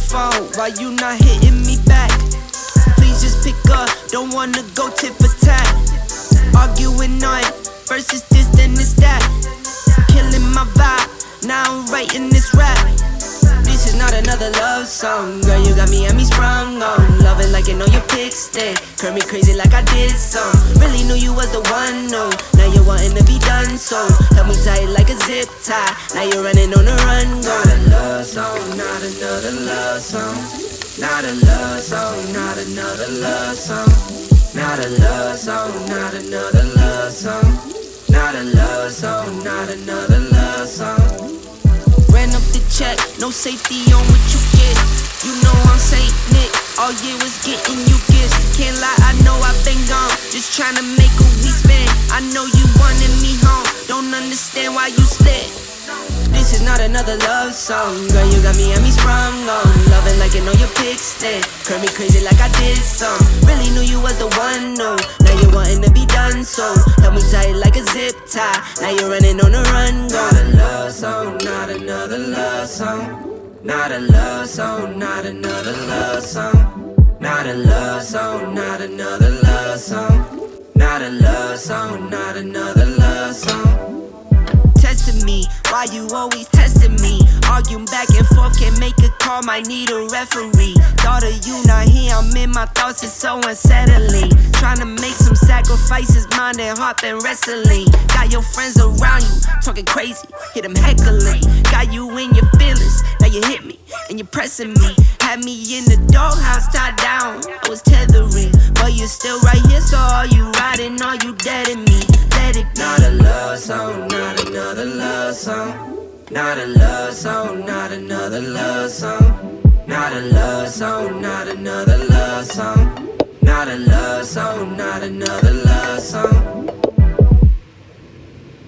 phone, why you not hitting me back? Please just pick up, don't wanna go tit for tat. Arguing on versus this, then it's that. Killing my vibe, now I'm writing this rap. This is not another love song, girl, you got me and me sprung on. Loving like you know your pick stick, curl me crazy like I did some. Really knew you was the one, no. Now you're wanting to be done, so help me tie it like a zip tie. Now you're running on the run, go. Not a love song, not another love song. Not a love song, not another love song. Not a love song, not another love song. Not a love song, not another love song. Ran up the check, no safety on what you get. You know I'm Saint Nick, all year was getting you gifts. Can't lie, I know I've been gone, just tryna make a we spend. I know you wanted me home, don't understand why you split. This is not another love song, girl, you got me and me sprung on. Loving like you know your pick stick, curl me crazy like I did some. Really knew you was the one, no. Now you're wanting to be done, so help me tie it like a zip tie. Now you're running on the run, go. Not a love song, not another love song. Not a love song, not another love song. Not a love song, not another love song. Not a love song, not another love song. Testing me, why you always testing me? Arguing back and forth, can't make a call, might need a referee. Thought of you not here, I'm in my thoughts, it's so unsettling. Trying to make some sacrifices, mind and heart been wrestling. Got your friends around you, talking crazy, hit them heckling. Got you in your feelings, now you hit me, and you're pressing me. Had me in the doghouse, tied down, I was tethering. But you're still right here, so are you riding, are you dead in me? Let it be. Not a love song, not another love song. Not a love song, not another love song. Not a love song, not another love song.